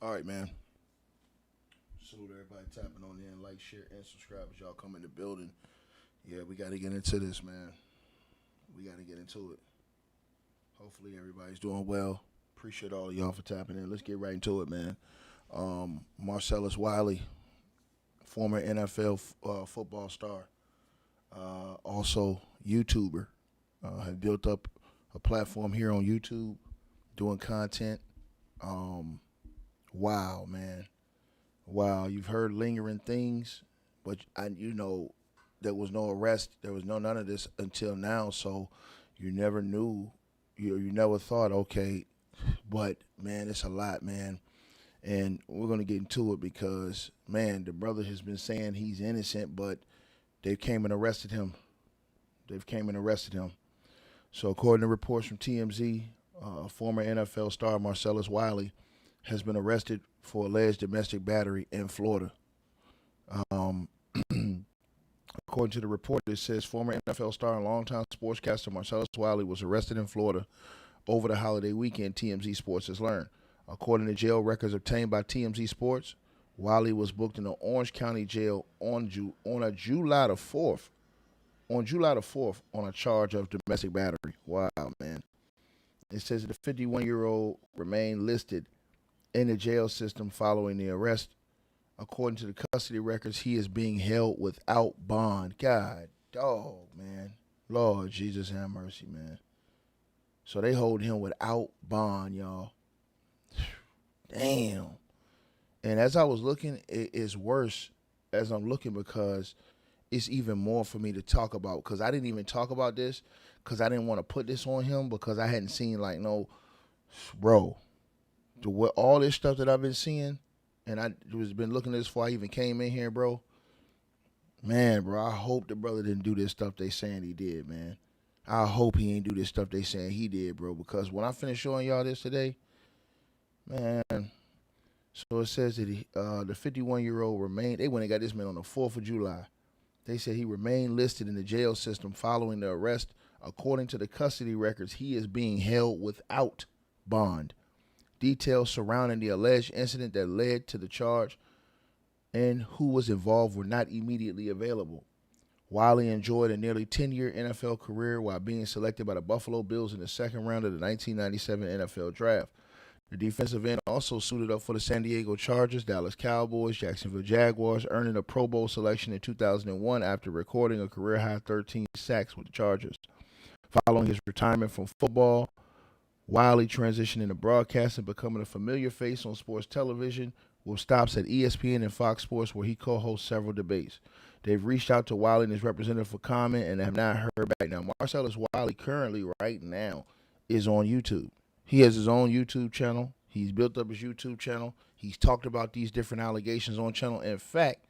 All right, man. Salute everybody tapping on in, like, share, and subscribe as y'all come in the building. Yeah, we got to get into this, man. We got to get into it. Hopefully, everybody's doing well. Appreciate all of y'all for tapping in. Let's get right into it, man. Marcellus Wiley, former NFL football star, also YouTuber, have built up a platform here on YouTube, doing content. Um, wow, man. Wow, you've heard lingering things, but there was no arrest. There was no none of this until now. So you never knew. You never thought, okay, but man, it's a lot, man. And we're gonna get into it because man, the brother has been saying he's innocent, but they came and arrested him. They've came and arrested him. So according to reports from TMZ, former NFL star Marcellus Wiley has been arrested for alleged domestic battery in Florida. Um, According to the report, it says former NFL star and longtime sportscaster Marcellus Wiley was arrested in Florida over the holiday weekend, TMZ Sports has learned. According to jail records obtained by TMZ Sports, Wiley was booked in the Orange County Jail on a July the 4th. On July the 4th, on a charge of domestic battery. Wow, man. It says the 51-year-old remained listed in the jail system following the arrest. According to the custody records, he is being held without bond. God, dog, man. Lord Jesus have mercy, man. So they hold him without bond, y'all. Damn. And as I was looking, it is worse as I'm looking because it's even more for me to talk about. Because I didn't even talk about this because I didn't want to put this on him because I hadn't seen, like, no, bro, all this stuff that I've been seeing, and I was been looking at this before I even came in here, bro. Man, bro, I hope the brother didn't do this stuff they saying he did, man. I hope he ain't do this stuff they saying he did, bro. Because when I finish showing y'all this today, man. So it says that the 51-year-old remained. They went and got this man on the 4th of July. They said he remained listed in the jail system following the arrest. According to the custody records, he is being held without bond. Details surrounding the alleged incident that led to the charge and who was involved were not immediately available. Wiley enjoyed a nearly 10-year NFL career while being selected by the Buffalo Bills in the second round of the 1997 NFL Draft. The defensive end also suited up for the San Diego Chargers, Dallas Cowboys, Jacksonville Jaguars, earning a Pro Bowl selection in 2001 after recording a career-high 13 sacks with the Chargers. Following his retirement from football, Wiley transitioned into broadcasting, becoming a familiar face on sports television with stops at ESPN and Fox Sports where he co-hosts several debates. They've reached out to Wiley and his representative for comment and have not heard back. Now, Marcellus Wiley currently, right now, is on YouTube. He has his own YouTube channel. He's built up his YouTube channel. He's talked about these different allegations on channel. In fact,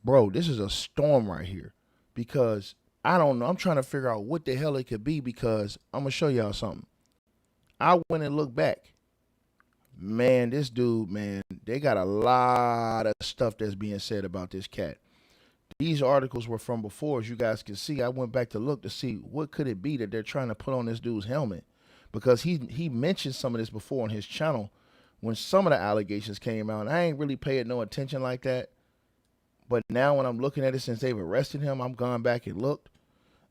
bro, this is a storm right here because I don't know. I'm trying to figure out what the hell it could be because I'm going to show y'all something. I went and looked back. Man, this dude, man, they got a lot of stuff that's being said about this cat. These articles were from before, as you guys can see. I went back to look to see what could it be that they're trying to put on this dude's helmet. Because he mentioned some of this before on his channel when some of the allegations came out. And I ain't really paid no attention like that. But now when I'm looking at it since they've arrested him, I'm gone back and looked.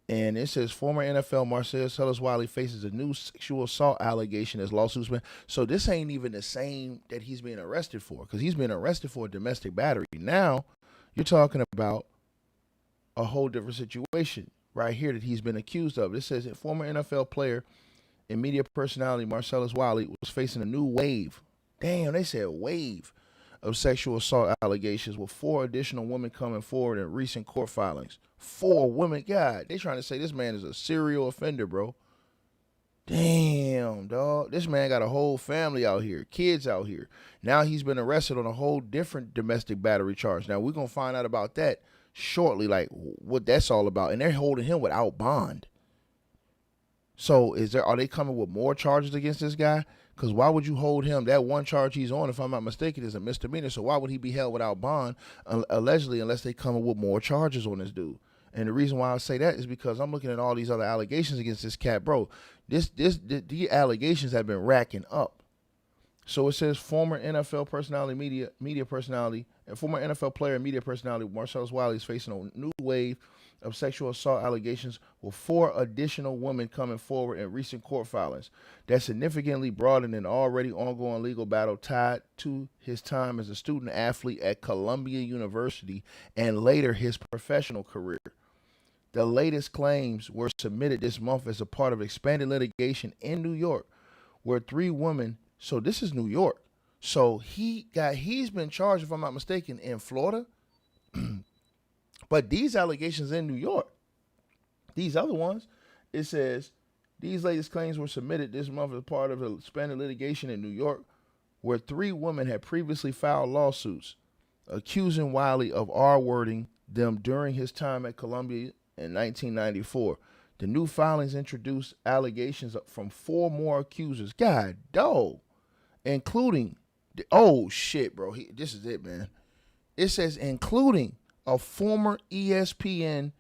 And it says former NFL Marcellus Wiley faces a new sexual assault allegation as lawsuits. So this ain't even the same that he's being arrested for because he's been arrested for a domestic battery. Now you're talking about a whole different situation right here that he's been accused of. It says that former NFL player and media personality Marcellus Wiley was facing a new wave. Damn, they said wave of sexual assault allegations with 4 additional women coming forward in recent court filings. 4 women. God, they trying to say this man is a serial offender, bro. Damn, dog. This man got a whole family out here, kids out here. Now he's been arrested on a whole different domestic battery charge. Now we're going to find out about that shortly, like what that's all about. And they're holding him without bond. So are they coming with more charges against this guy? Because why would you hold him? That one charge he's on, if I'm not mistaken, is a misdemeanor. So why would he be held without bond, allegedly, unless they come with more charges on this dude? And the reason why I say that is because I'm looking at all these other allegations against this cat, bro. The allegations have been racking up. So it says former NFL personality, media personality, and former NFL player and media personality Marcellus Wiley is facing a new wave of sexual assault allegations, with 4 additional women coming forward in recent court filings that significantly broadened an already ongoing legal battle tied to his time as a student athlete at Columbia University and later his professional career. The latest claims were submitted this month as a part of expanded litigation in New York, where 3 women. So this is New York. So he's been charged, if I'm not mistaken, in Florida. But these allegations in New York, these other ones, it says these latest claims were submitted this month as part of the expanded litigation in New York, where 3 women had previously filed lawsuits accusing Wiley of R-wording them during his time at Columbia in 1994. The new filings introduced allegations from 4 more accusers. God, dog. Including, oh shit, bro. This is it, man. It says including a former ESPN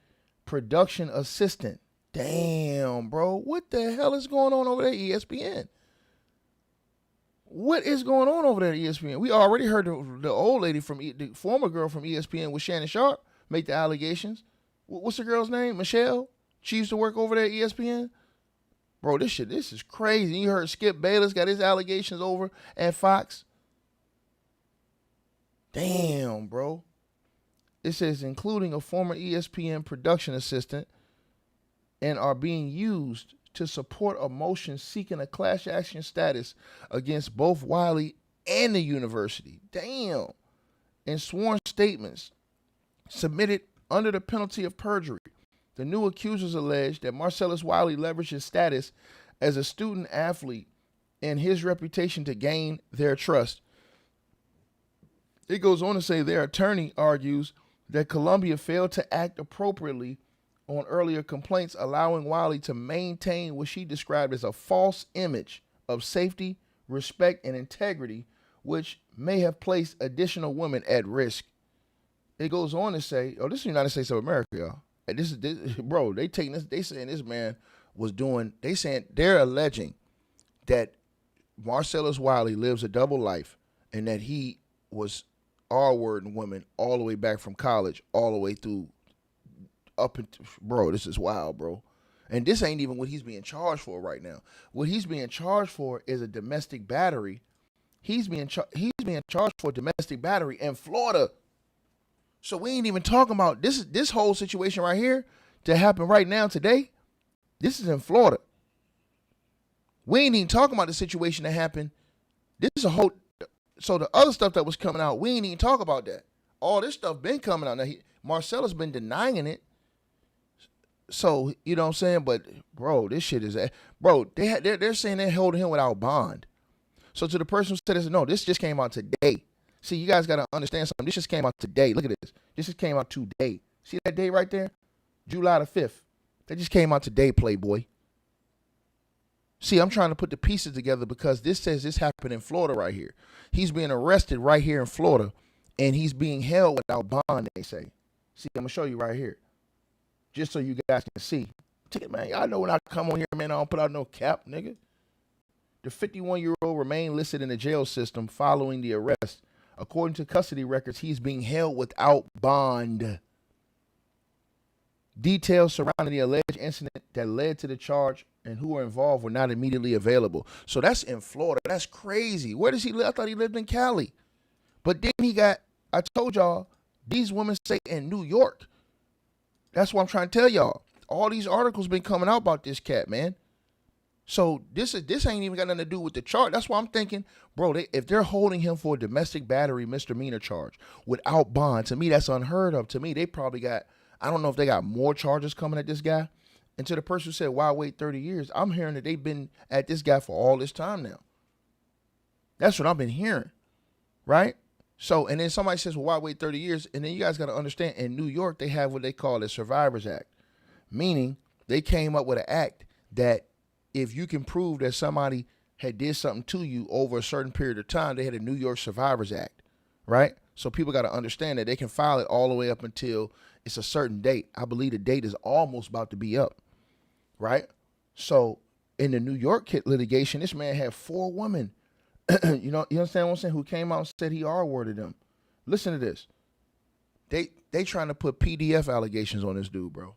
production assistant. Damn, bro. What the hell is going on over there at ESPN? What is going on over there at ESPN? We already heard the old lady the former girl from ESPN with Shannon Sharp make the allegations. What's the girl's name? Michelle? She used to work over there at ESPN. Bro, this is crazy. You heard Skip Bayless got his allegations over at Fox. Damn, bro. It says including a former ESPN production assistant, and are being used to support a motion seeking a class action status against both Wiley and the university. Damn. In sworn statements submitted under the penalty of perjury, the new accusers allege that Marcellus Wiley leveraged his status as a student athlete and his reputation to gain their trust. It goes on to say their attorney argues that Columbia failed to act appropriately on earlier complaints, allowing Wiley to maintain what she described as a false image of safety, respect, and integrity, which may have placed additional women at risk. It goes on to say, this is the United States of America, y'all. And this, bro, they saying this man was doing, they're alleging that Marcellus Wiley lives a double life and that he was R-wording women all the way back from college, all the way through up into, bro, this is wild, bro. And this ain't even what he's being charged for right now. What he's being charged for is a domestic battery. He's being charged for domestic battery in Florida. So we ain't even talking about this whole situation right here to happen right now today. This is in Florida. We ain't even talking about the situation that happened. This is a whole. So the other stuff that was coming out, we ain't even talk about that. All this stuff been coming out. Now Marcella's been denying it. So you know what I'm saying, but bro, this shit is bro. They're saying they're holding him without bond. So to the person who said this, no, this just came out today. See, you guys got to understand something. This just came out today. Look at this. This just came out today. See that day right there? July the 5th. That just came out today, Playboy. See, I'm trying to put the pieces together because this says this happened in Florida right here. He's being arrested right here in Florida, and he's being held without bond, they say. See, I'm going to show you right here, just so you guys can see. Man, y'all know when I come on here, man, I don't put out no cap, nigga. The 51-year-old remained listed in the jail system following the arrest. According to custody records, he's being held without bond. Details surrounding the alleged incident that led to the charge and who were involved were not immediately available. So that's in Florida. That's crazy. Where does he live? I thought he lived in Cali. But then I told y'all, these women say in New York. That's what I'm trying to tell y'all. All these articles been coming out about this cat, man. So this ain't even got nothing to do with the charge. That's why I'm thinking, bro, if they're holding him for a domestic battery misdemeanor charge without bond, to me, that's unheard of. To me, they probably got, I don't know if they got more charges coming at this guy. And to the person who said, why wait 30 years? I'm hearing that they've been at this guy for all this time now. That's what I've been hearing, right? So, and then somebody says, well, why wait 30 years? And then you guys got to understand, in New York, they have what they call a Survivors Act, meaning they came up with an act that if you can prove that somebody had did something to you over a certain period of time, they had a New York Survivors Act, right? So people got to understand that they can file it all the way up until it's a certain date. I believe the date is almost about to be up, right? So in the New York litigation, this man had 4 women You understand what I'm saying? Who came out and said he R-worded them. Listen to this. They trying to put PDF allegations on this dude, bro.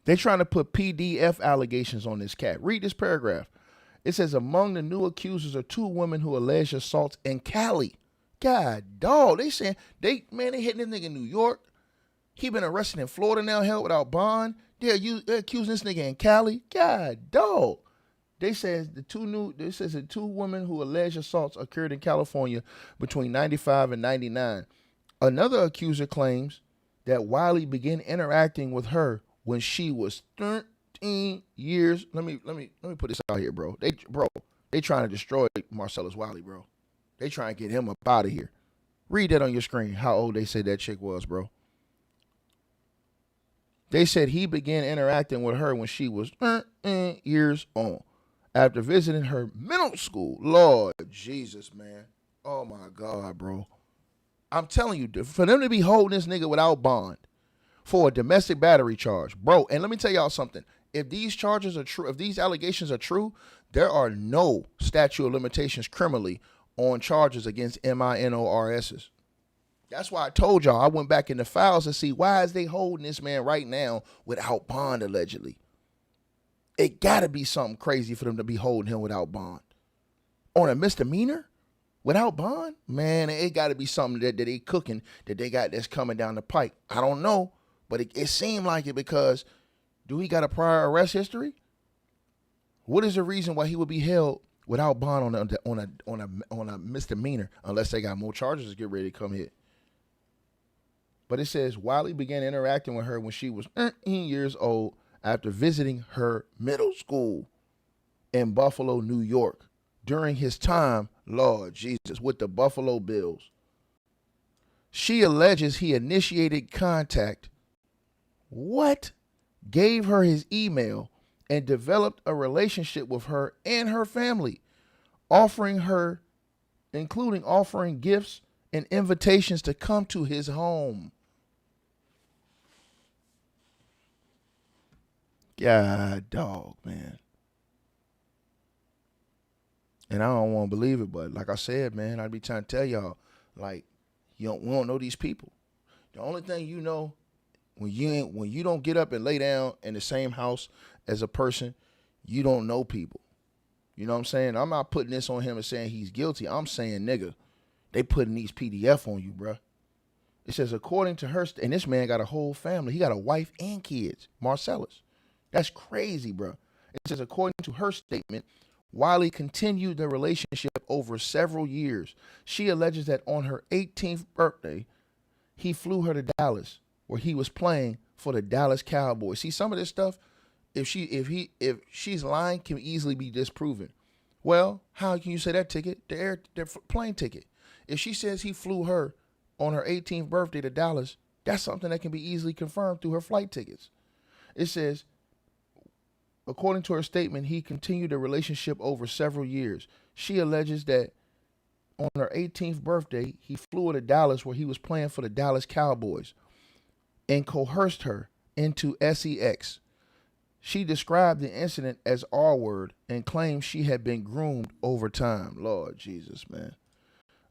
They trying to put PDF allegations on this cat. Read this paragraph. It says, among the new accusers are two women who allege assaults in Cali. God, dog. They saying, they hitting this nigga in New York. He been arrested in Florida now, held without bond. They're accusing this nigga in Cali. God, dog. They says the two women who allege assaults occurred in California between 95 and 99. Another accuser claims that Wiley began interacting with her when she was 13 years. Let me put this out here, bro. They trying to destroy Marcellus Wiley, bro. They trying to get him up out of here. Read that on your screen, how old they said that chick was, bro. They said he began interacting with her when she was 13 years old after visiting her middle school. Lord Jesus, man. Oh, my God, bro. I'm telling you, for them to be holding this nigga without bond for a domestic battery charge, bro, and let me tell y'all something. If these charges are true, if these allegations are true, there are no statute of limitations criminally on charges against MINORSs. That's why I told y'all I went back in the files to see why is they holding this man right now without bond, allegedly. It got to be something crazy for them to be holding him without bond. On a misdemeanor? Without bond? Man, it got to be something that they cooking, that they got that's coming down the pike. I don't know, but it seemed like it because do he got a prior arrest history? What is the reason why he would be held without bond on a misdemeanor unless they got more charges to get ready to come here? But it says Wiley began interacting with her when she was 13 years old after visiting her middle school in Buffalo, New York, during his time, Lord Jesus, with the Buffalo Bills. She alleges he initiated contact, gave her his email, and developed a relationship with her and her family, including offering gifts and invitations to come to his home. God, dog, man. And I don't want to believe it, but like I said, man, I'd be trying to tell y'all, like, we don't know these people. The only thing you know, when you don't get up and lay down in the same house as a person, you don't know people. You know what I'm saying? I'm not putting this on him and saying he's guilty. I'm saying, nigga, they putting these PDF on you, bruh. It says, according to her, and this man got a whole family. He got a wife and kids, Marcellus. That's crazy, bro. It says, according to her statement, Wiley continued the relationship over several years. She alleges that on her 18th birthday, he flew her to Dallas, where he was playing for the Dallas Cowboys. See, some of this stuff, if she's lying, can easily be disproven. Well, how can you say that ticket? The plane ticket. If she says he flew her on her 18th birthday to Dallas, that's something that can be easily confirmed through her flight tickets. It says, according to her statement, he continued a relationship over several years. She alleges that on her 18th birthday, he flew her to Dallas where he was playing for the Dallas Cowboys and coerced her into sex. She described the incident as R-word and claimed she had been groomed over time. Lord Jesus, man.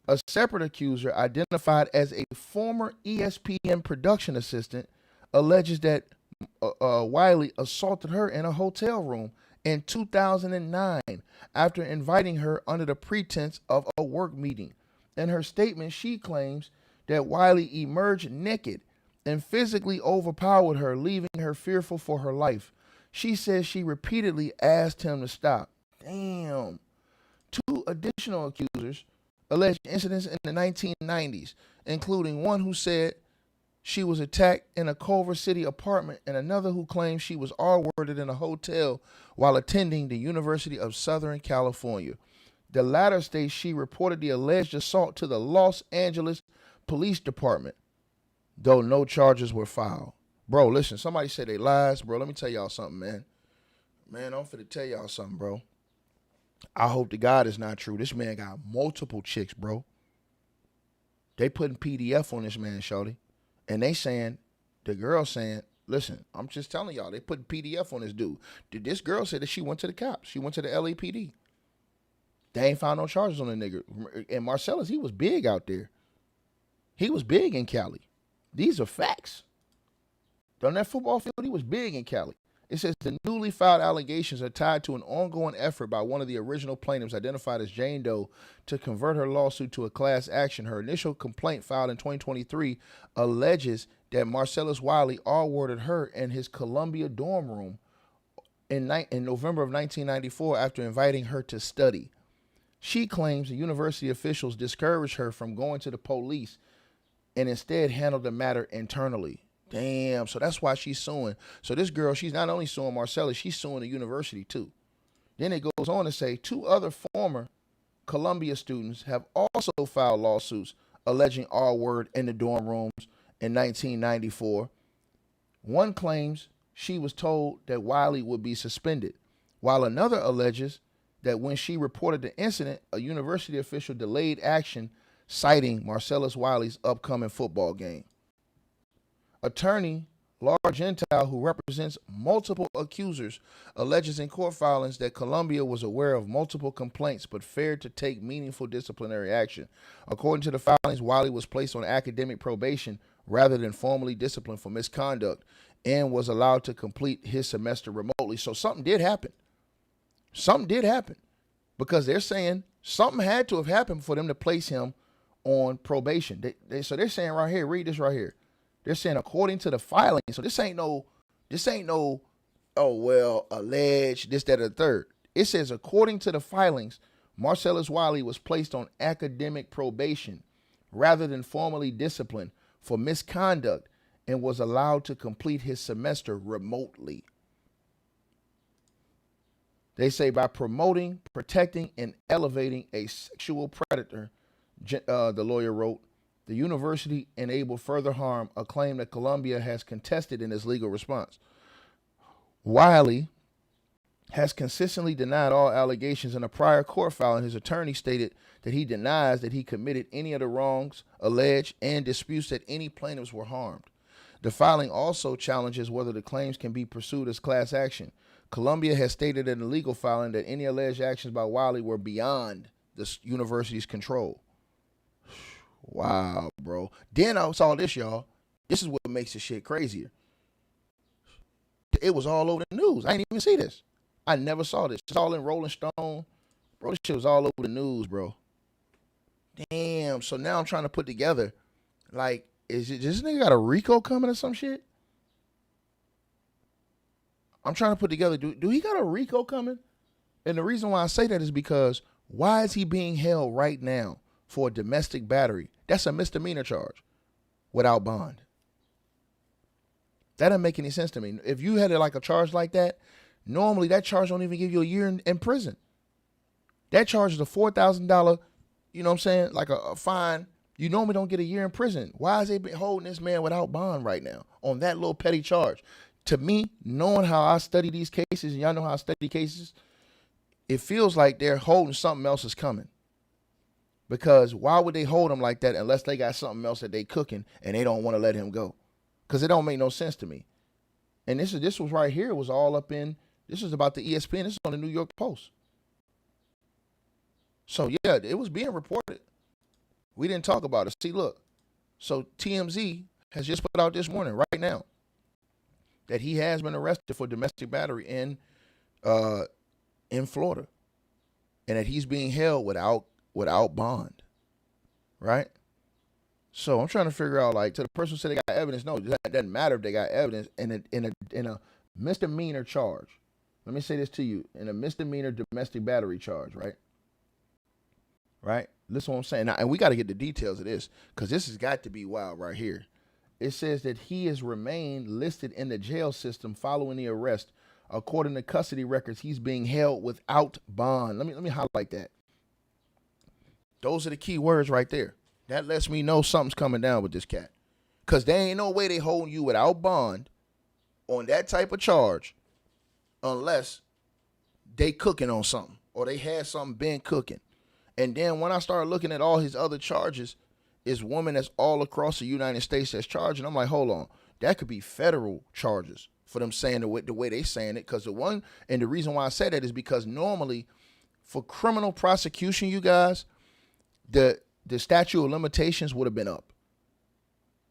A separate accuser, identified as a former ESPN production assistant, alleges that Wiley assaulted her in a hotel room in 2009 after inviting her under the pretense of a work meeting. In her statement, she claims that Wiley emerged naked and physically overpowered her, leaving her fearful for her life. She says she repeatedly asked him to stop. Damn. Two additional accusers alleged incidents in the 1990s, including one who said she was attacked in a Culver City apartment and another who claimed she was R-worded in a hotel while attending the University of Southern California. The latter states she reported the alleged assault to the Los Angeles Police Department, though no charges were filed. Bro, listen, somebody said they lies. Bro, let me tell y'all something, man. Man, I'm finna tell y'all something, bro. I hope to God it's not true. This man got multiple chicks, bro. They putting PDF on this man, shorty. And they saying, the girl saying, listen, I'm just telling y'all, they put PDF on this dude. This girl said that she went to the cops. She went to the LAPD. They ain't found no charges on the nigga. And Marcellus, he was big out there. He was big in Cali. These are facts. On that football field, he was big in Cali. It says the newly filed allegations are tied to an ongoing effort by one of the original plaintiffs, identified as Jane Doe, to convert her lawsuit to a class action. Her initial complaint, filed in 2023, alleges that Marcellus Wiley awarded her and his Columbia dorm room in November of 1994 after inviting her to study. She claims the university officials discouraged her from going to the police and instead handled the matter internally. Damn, so that's why she's suing. So this girl, she's not only suing Marcellus, she's suing the university too. Then it goes on to say 2 other former Columbia students have also filed lawsuits alleging R-word in the dorm rooms in 1994. One claims she was told that Wiley would be suspended, while another alleges that when she reported the incident, a university official delayed action, citing Marcellus Wiley's upcoming football game. Attorney Laura Gentile, who represents multiple accusers, alleges in court filings that Columbia was aware of multiple complaints but failed to take meaningful disciplinary action. According to the filings, Wiley was placed on academic probation rather than formally disciplined for misconduct and was allowed to complete his semester remotely. So something did happen. Something did happen, because they're saying something had to have happened for them to place him on probation. So they're saying right here, read this right here. They're saying according to the filing. So this ain't no, oh, well, alleged, this, that, or the third. It says according to the filings, Marcellus Wiley was placed on academic probation rather than formally disciplined for misconduct and was allowed to complete his semester remotely. They say by promoting, protecting, and elevating a sexual predator, the lawyer wrote, the university enabled further harm, a claim that Columbia has contested in its legal response. Wiley has consistently denied all allegations. In a prior court filing, his attorney stated that he denies that he committed any of the wrongs alleged and disputes that any plaintiffs were harmed. The filing also challenges whether the claims can be pursued as class action. Columbia has stated in the legal filing that any alleged actions by Wiley were beyond the university's control. Wow, bro. Then I saw this, y'all. This is what makes this shit crazier. It was all over the news. I didn't even see this. I never saw this. It's all in Rolling Stone. Bro, this shit was all over the news, bro. Damn. So now I'm trying to put together, like, is this nigga got a RICO coming or some shit? I'm trying to put together, do he got a RICO coming? And the reason why I say that is because why is he being held right now for a domestic battery? That's a misdemeanor charge without bond. That doesn't make any sense to me. If you had like a charge like that, normally that charge don't even give you a year in prison. That charge is a $4,000, you know what I'm saying, like a fine. You normally don't get a year in prison. Why is they been holding this man without bond right now on that little petty charge? To me, knowing how I study these cases, and y'all know how I study cases, it feels like they're holding something else is coming. Because why would they hold him like that unless they got something else that they cooking and they don't want to let him go? Because it don't make no sense to me. And this was right here. It was all up in, this was about the ESPN. This is on the New York Post. So, yeah, it was being reported. We didn't talk about it. See, look. So TMZ has just put out this morning, right now, that he has been arrested for domestic battery in Florida, and that he's being held without bond, right? So I'm trying to figure out, like, to the person who said they got evidence, no, that doesn't matter if they got evidence in a misdemeanor charge. Let me say this to you: in a misdemeanor domestic battery charge, right? Right. Listen to what I'm saying now, and we got to get the details of this because this has got to be wild right here. It says that he has remained listed in the jail system following the arrest. According to custody records, he's being held without bond. Let me highlight that. Those are the key words right there. That lets me know something's coming down with this cat. Because there ain't no way they holding you without bond on that type of charge unless they cooking on something or they had something been cooking. And then when I started looking at all his other charges, is woman that's all across the United States that's charging. I'm like, hold on, that could be federal charges for them saying the way they saying it. Because the reason why I say that is because normally For criminal prosecution, you guys, the statute of limitations would have been up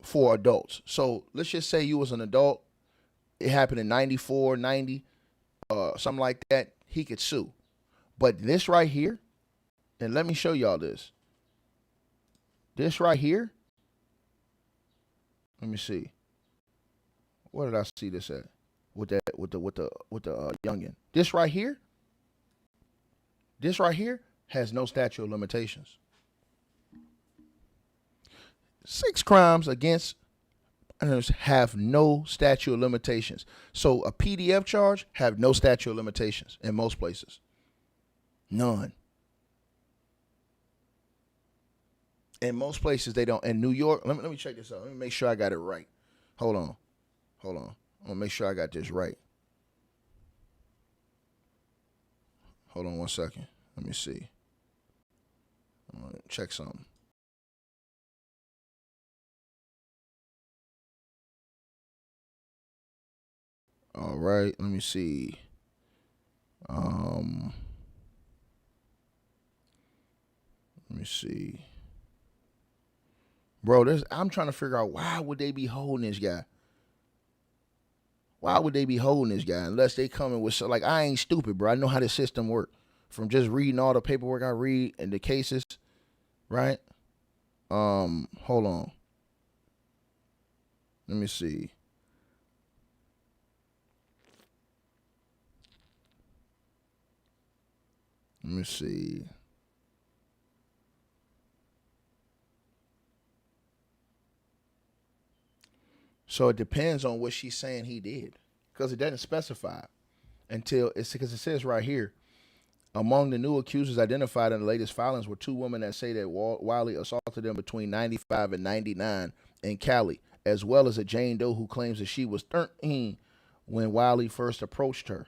for adults. So let's just say you was an adult. It happened in 94, 90, something like that. He could sue. But this right here, and let me show y'all this. This right here, let me see. Where did I see this at? With the youngin. This right here has no statute of limitations. 6 crimes against minors have no statute of limitations. So a PDF charge have no statute of limitations in most places. None. In most places they don't. In New York, let me check this out. Let me make sure I got it right. Hold on. I'm gonna make sure I got this right. Hold on one second. Let me see. I'm gonna check something. All right, let me see. Let me see. Bro, I'm trying to figure out why would they be holding this guy? Why would they be holding this guy unless they coming with like, I ain't stupid, bro. I know how the system works. From just reading all the paperwork I read and the cases, right? Hold on. Let me see. Let me see. So it depends on what she's saying he did, because it doesn't specify until it's because it says right here, among the new accusers identified in the latest filings were 2 women that say that Wiley assaulted them between 95 and 99 in Cali, as well as a Jane Doe who claims that she was 13 when Wiley first approached her.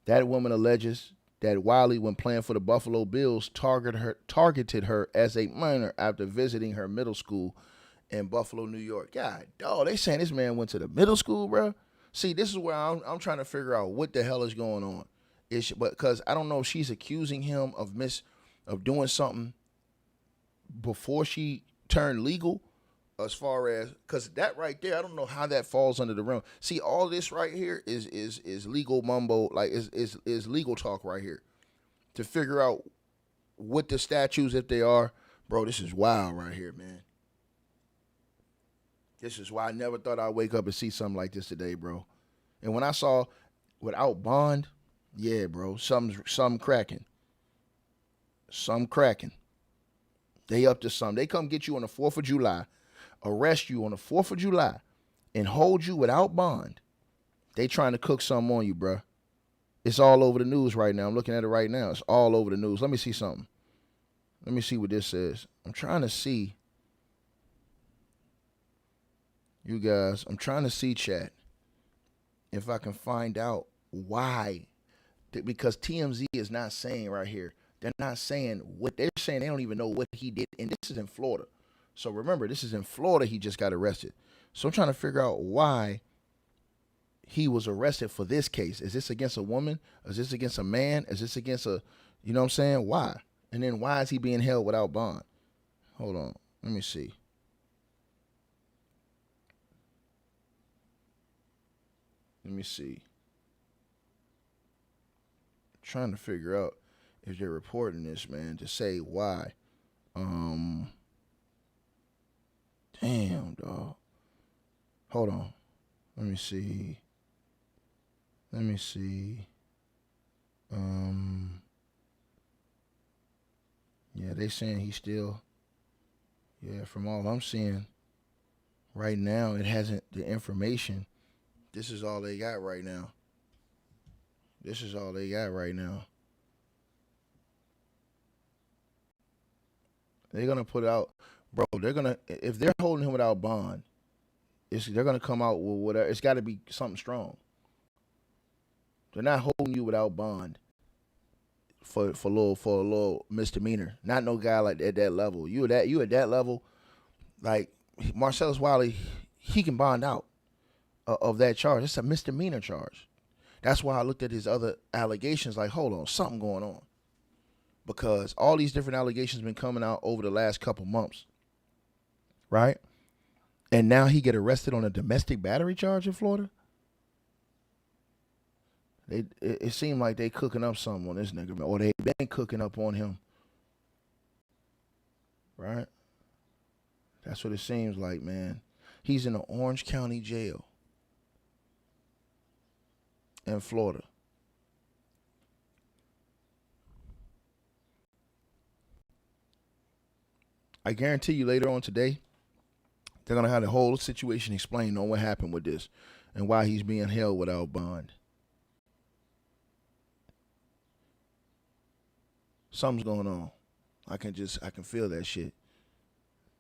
That woman alleges that Wiley, when playing for the Buffalo Bills, targeted her as a minor after visiting her middle school in Buffalo, New York. God, dog, they saying this man went to the middle school, bro. See, this is where I'm trying to figure out what the hell is going on. But because I don't know if she's accusing him of doing something before she turned legal, as far as, because that right there, I don't know how that falls under the realm. See, all this right here is legal mumbo, like is legal talk right here to figure out what the statutes, if they are. Bro, this is wild right here, man. This is why I never thought I'd wake up and see something like this today, bro. And when I saw without bond, yeah, bro, something cracking. Some cracking. They up to something. They come get you on the 4th of July, arrest you on the 4th of July, and hold you without bond. They trying to cook something on you, bro. It's all over the news right now. I'm looking at it right now. It's all over the news. Let me see something. Let me see what this says. I'm trying to see. You guys, I'm trying to see, chat, if I can find out why. Because TMZ is not saying right here. They're not saying what they're saying. They don't even know what he did. And this is in Florida. So remember, this is in Florida. He just got arrested. So I'm trying to figure out why he was arrested for this case. Is this against a woman? Is this against a man? Is this against a, you know what I'm saying? Why? And then why is he being held without bond? Hold on. Let me see. Let me see. Trying to figure out if they're reporting this, man, to say why. Damn, dog. Hold on. Let me see. Yeah, they saying he's still, yeah, from all I'm seeing right now, it hasn't, the information, this is all they got right now. This is all they got right now. They're going to put out, bro, they're going to, if they're holding him without bond, they're going to come out with whatever. It's got to be something strong. They're not holding you without bond for a little misdemeanor. Not no guy like at that level. You at that level, like Marcellus Wiley, he can bond out of that charge. It's a misdemeanor charge. That's why I looked at his other allegations like, hold on, something going on. because all these different allegations been coming out over the last couple months, right? And now he get arrested on a domestic battery charge in Florida. It seemed like they cooking up something on this nigga, man, or they been cooking up on him, right? That's what it seems like, man. He's in the Orange County jail in Florida. I guarantee you later on today, they're going to have the whole situation explained on what happened with this and why he's being held without bond. Something's going on. I can feel that shit.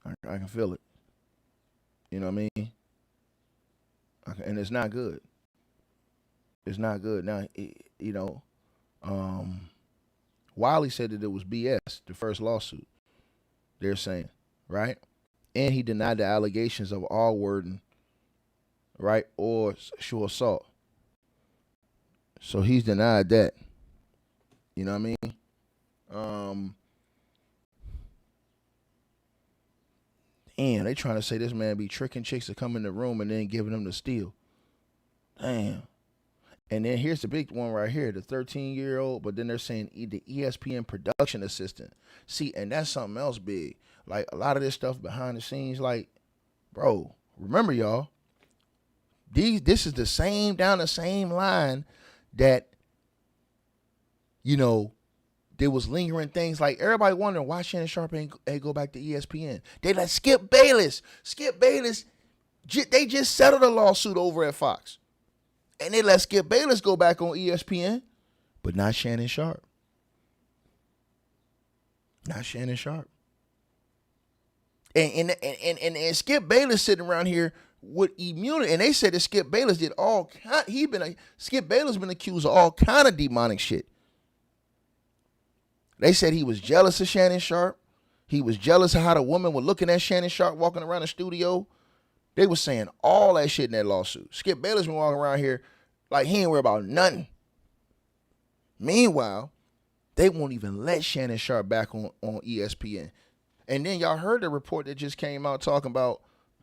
I can feel it. You know what I mean? And it's not good. It's not good. Now, Wiley said that it was BS, the first lawsuit, they're saying, right? And he denied the allegations of R-wording, right, or sexual assault. So he's denied that. You know what I mean? Damn, they trying to say this man be tricking chicks to come in the room and then giving them the steal. Damn. And then here's the big one right here, the 13-year-old, but then they're saying the ESPN production assistant. See, and that's something else big. Like, a lot of this stuff behind the scenes, like, bro, remember, y'all, this is down the same line that, there was lingering things like everybody wondering why Shannon Sharpe ain't go back to ESPN. They let Skip Bayless, they just settled a lawsuit over at Fox. And they let Skip Bayless go back on ESPN, but not Shannon Sharpe. Not Shannon Sharpe. And Skip Bayless sitting around here with immunity, and they said that Skip Bayless did Skip Bayless been accused of all kind of demonic shit. They said he was jealous of Shannon Sharpe. He was jealous of how the women were looking at Shannon Sharpe walking around the studio. They were saying all that shit in that lawsuit. Skip Bayless been walking around here like he ain't worried about nothing. Meanwhile, they won't even let Shannon Sharpe back on ESPN. And then y'all heard the report that just came out talking about,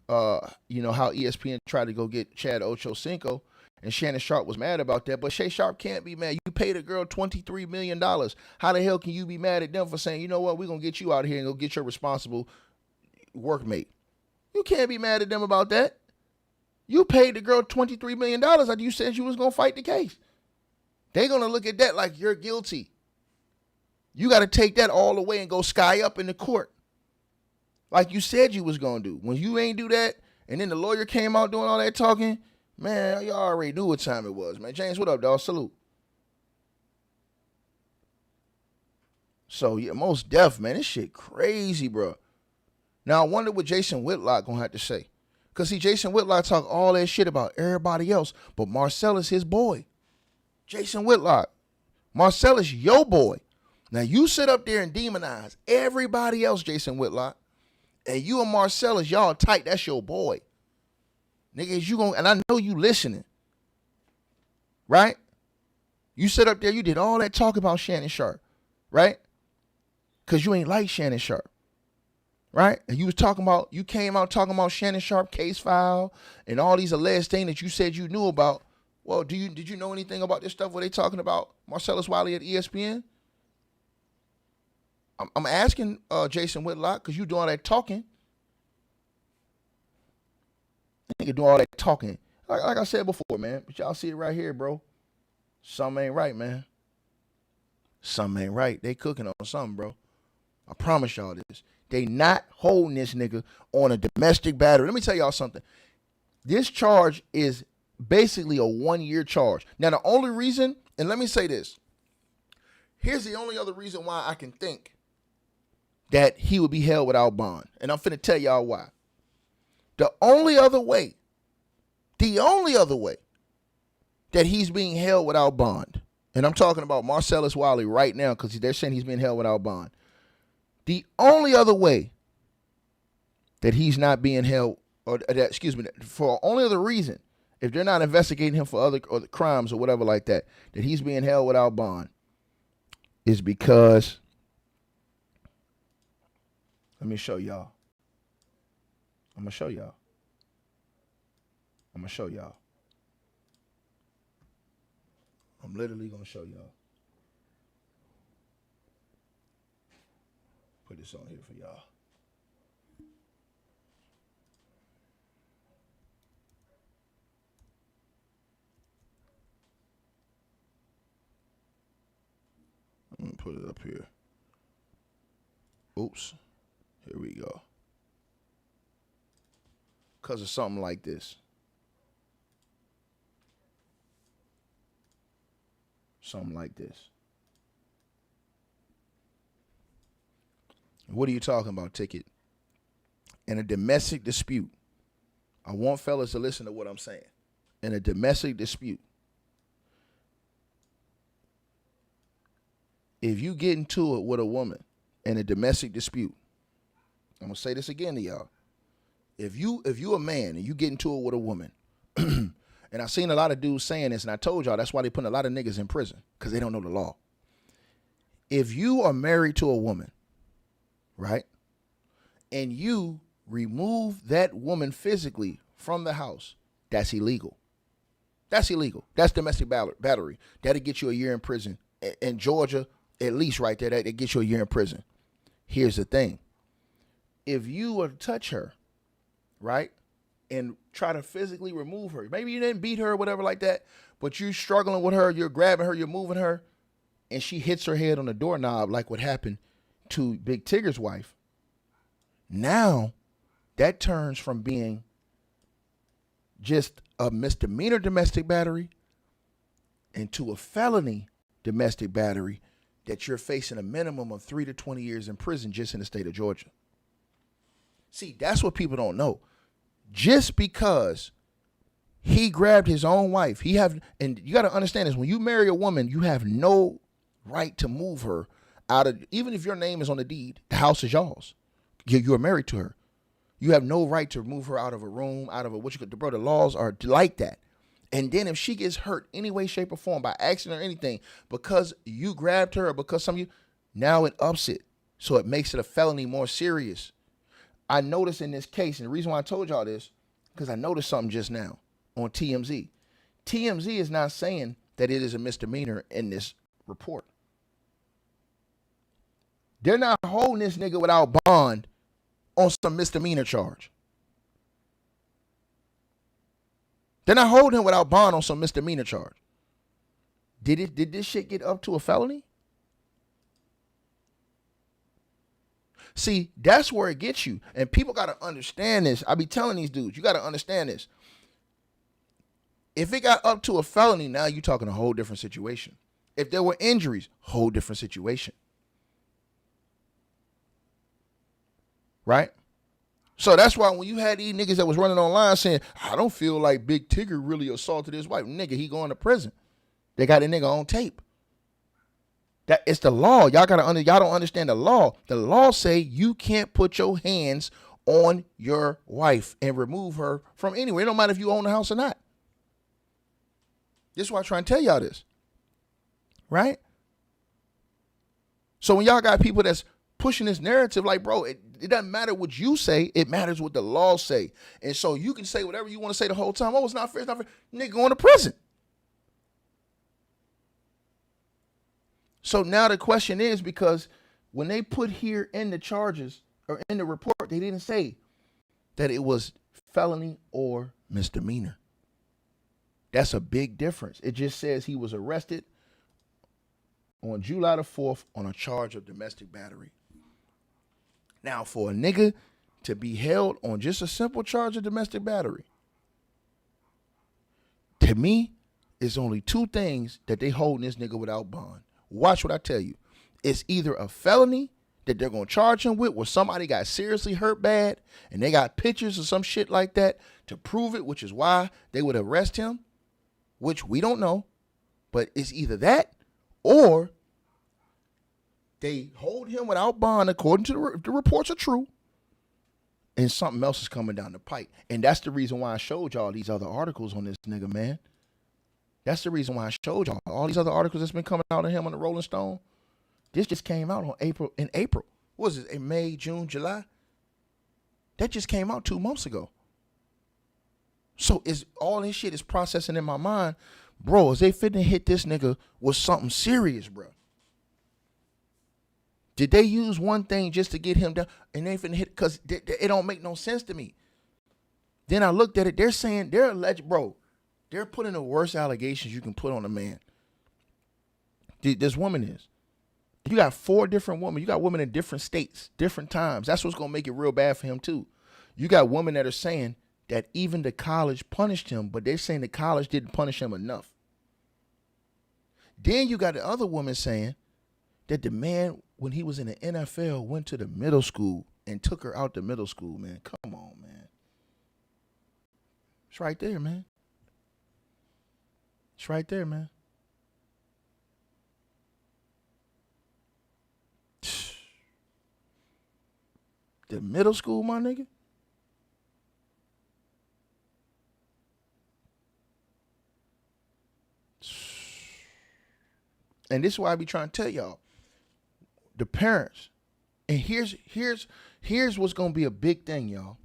how ESPN tried to go get Chad Ochocinco, and Shannon Sharpe was mad about that. But Shay Sharpe can't be mad. You paid a girl $23 million. How the hell can you be mad at them for saying, you know what, we're going to get you out of here and go get your responsible workmate? You can't be mad at them about that. You paid the girl $23 million after you said you was going to fight the case. They're going to look at that like you're guilty. You got to take that all the way and go sky up in the court like you said you was going to do. When you ain't do that, and then the lawyer came out doing all that talking, man, y'all already knew what time it was, man. James, what up, dog? Salute. So, yeah, most deaf, man. This shit crazy, bro. Now, I wonder what Jason Whitlock going to have to say. Because, see, Jason Whitlock talk all that shit about everybody else, but Marcellus his boy. Jason Whitlock. Marcellus your boy. Now, you sit up there and demonize everybody else, Jason Whitlock, and you and Marcellus, y'all tight. That's your boy. Niggas, you and I know you listening. Right? You sit up there, you did all that talk about Shannon Sharpe. Right? Because you ain't like Shannon Sharpe. Right? And you came out talking about Shannon Sharpe case file and all these alleged things that you said you knew about. Well, did you know anything about this stuff where they talking about Marcellus Wiley at ESPN? I'm asking Jason Whitlock, because you do all that talking. Nigga do all that talking. Like I said before, man. But y'all see it right here, bro. Something ain't right, man. Something ain't right. They cooking on something, bro. I promise y'all this. They not holding this nigga on a domestic battery. Let me tell y'all something. This charge is basically a 1-year charge. Now, the only reason, and let me say this. Here's the only other reason why I can think that he would be held without bond. And I'm finna tell y'all why. The only other way that he's being held without bond, and I'm talking about Marcellus Wiley right now because they're saying he's being held without bond. The only other way that he's not being held, for only other reason, if they're not investigating him for other crimes or whatever like that, that he's being held without bond, is because Let me show y'all. I'm gonna show y'all. I'm gonna show y'all. I'm literally gonna show y'all. Put this on here for y'all. I'm gonna put it up here. Oops. Here we go. Because of something like this. Something like this. What are you talking about, Ticket? In a domestic dispute, I want fellas to listen to what I'm saying. In a domestic dispute, if you get into it with a woman in a domestic dispute, I'm gonna say this again to y'all. If you a man and you get into it with a woman, and I've seen a lot of dudes saying this, and I told y'all that's why they put a lot of niggas in prison, because they don't know the law. If you are married to a woman, right, and you remove that woman physically from the house, that's illegal. That's illegal. That's domestic battery. That'll get you a year in prison. In Georgia, at least right there, that gets you a year in prison. Here's the thing. If you were to touch her, right, and try to physically remove her, maybe you didn't beat her or whatever like that, but you're struggling with her, you're grabbing her, you're moving her, and she hits her head on the doorknob like what happened to Big Tigger's wife, now that turns from being just a misdemeanor domestic battery into a felony domestic battery that you're facing a minimum of 3 to 20 years in prison just in the state of Georgia. See, that's what people don't know. Just because he grabbed his own wife, and you got to understand this, when you marry a woman, you have no right to move her out of, even if your name is on the deed, the house is yours. You're married to her. You have no right to move her out of a room, out of a, bro, the laws are like that. And then if she gets hurt any way, shape, or form by accident or anything, because you grabbed her or because some of you, now it ups it. So it makes it a felony more serious. I noticed in this case, and the reason why I told y'all this, because I noticed something just now on TMZ. TMZ is not saying that it is a misdemeanor in this report. They're not holding this nigga without bond on some misdemeanor charge. They're not holding him without bond on some misdemeanor charge. Did this shit get up to a felony? See, that's where it gets you. And people got to understand this. I be telling these dudes, you got to understand this. If it got up to a felony, now you're talking a whole different situation. If there were injuries, whole different situation. Right? So that's why when you had these niggas that was running online saying, I don't feel like Big Tigger really assaulted his wife. Nigga, he going to prison. They got a nigga on tape. That it's the law. Y'all don't understand the law. The law say you can't put your hands on your wife and remove her from anywhere. It don't matter if you own the house or not. This is why I try and tell y'all this. Right? So when y'all got people that's pushing this narrative like, bro, it doesn't matter what you say. It matters what the law say. And so you can say whatever you want to say the whole time. Oh, it's not fair. It's not fair. Nigga going to prison. So now the question is, because when they put here in the charges or in the report, they didn't say that it was felony or misdemeanor. That's a big difference. It just says he was arrested on July the 4th on a charge of domestic battery. Now, for a nigga to be held on just a simple charge of domestic battery, to me, it's only two things that they holding this nigga without bond. Watch what I tell you. It's either a felony that they're going to charge him with, where somebody got seriously hurt bad and they got pictures or some shit like that to prove it, which is why they would arrest him, which we don't know. But it's either that or they hold him without bond, according to the reports are true, and something else is coming down the pipe. And that's the reason why I showed y'all these other articles on this nigga, man. That's the reason why I showed y'all all these other articles that's been coming out of him on the Rolling Stone. This just came out in April. what was it, in May, June, July? That just came out 2 months ago. So is all this shit is processing in my mind, bro. Is they finna hit this nigga with something serious, bro? Did they use one thing just to get him down, and they finna hit? Cause it don't make no sense to me. Then I looked at it. They're saying they're alleged, bro. They're putting the worst allegations you can put on a man. This woman is. You got 4 different women. You got women in different states, different times. That's what's going to make it real bad for him, too. You got women that are saying that even the college punished him, but they're saying the college didn't punish him enough. Then you got the other woman saying that the man, when he was in the NFL, went to the middle school and took her out to middle school, man. Come on, man. It's right there, man. It's right there, man. The middle school, my nigga? And this is why I be trying to tell y'all. The parents. And here's what's going to be a big thing, y'all.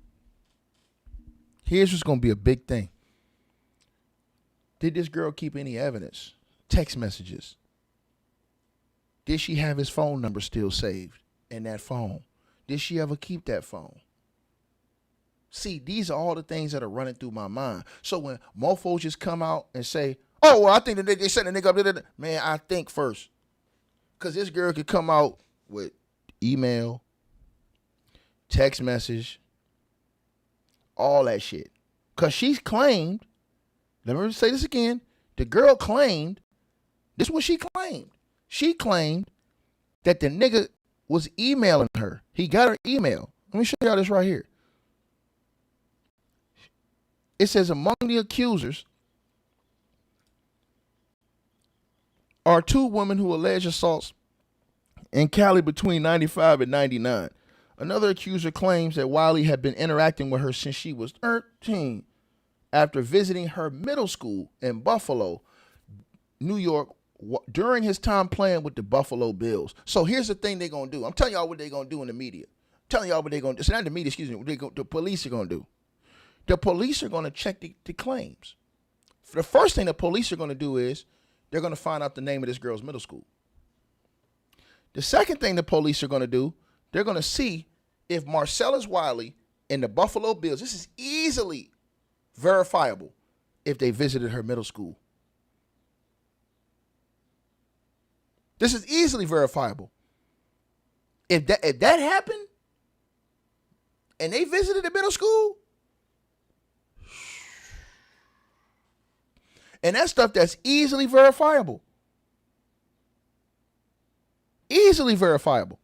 Here's what's going to be a big thing. Did this girl keep any evidence? Text messages. Did she have his phone number still saved in that phone? Did she ever keep that phone? See, these are all the things that are running through my mind. So when mofos just come out and say, oh, well, I think that they set the nigga up. Man, I think first. Because this girl could come out with email, text message, all that shit. Because she's claimed, let me say this again, the girl claimed, this is what she claimed. She claimed that the nigga was emailing her. He got her email. Let me show y'all this right here. It says among the accusers are 2 women who allege assaults in Cali between 95 and 99. Another accuser claims that Wiley had been interacting with her since she was 13 after visiting her middle school in Buffalo, New York, during his time playing with the Buffalo Bills. So here's the thing they're going to do. I'm telling y'all what they're going to do in the media. I'm telling y'all what they're going to do. It's not the media, excuse me. What the police are going to do. The police are going to check the claims. The first thing the police are going to do is they're going to find out the name of this girl's middle school. The second thing the police are going to do, they're going to see if Marcellus Wiley and the Buffalo Bills, this is easily verifiable, if they visited her middle school. This is easily verifiable. If that happened and they visited the middle school, and that's stuff that's easily verifiable. Easily verifiable.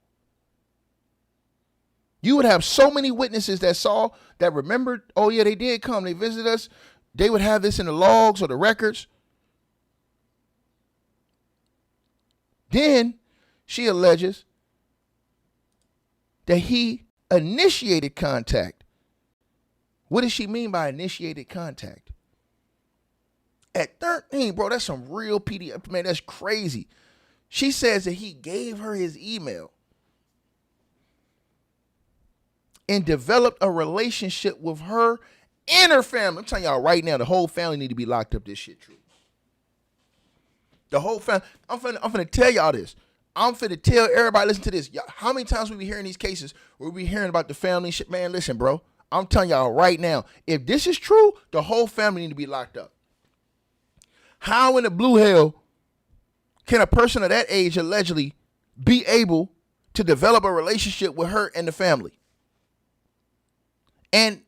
You would have so many witnesses that remembered, oh yeah, they did come, they visited us. They would have this in the logs or the records. Then she alleges that he initiated contact. What does she mean by initiated contact? At 13, bro, that's some real PDF. Man, that's crazy. She says that he gave her his email and developed a relationship with her and her family. I'm telling y'all right now, the whole family need to be locked up. This shit true. The whole family. I'm finna tell y'all this. I'm finna tell everybody, listen to this. How many times we be hearing these cases where we be hearing about the family shit? Man, listen, bro. I'm telling y'all right now, if this is true, the whole family need to be locked up. How in the blue hell can a person of that age allegedly be able to develop a relationship with her and the family? And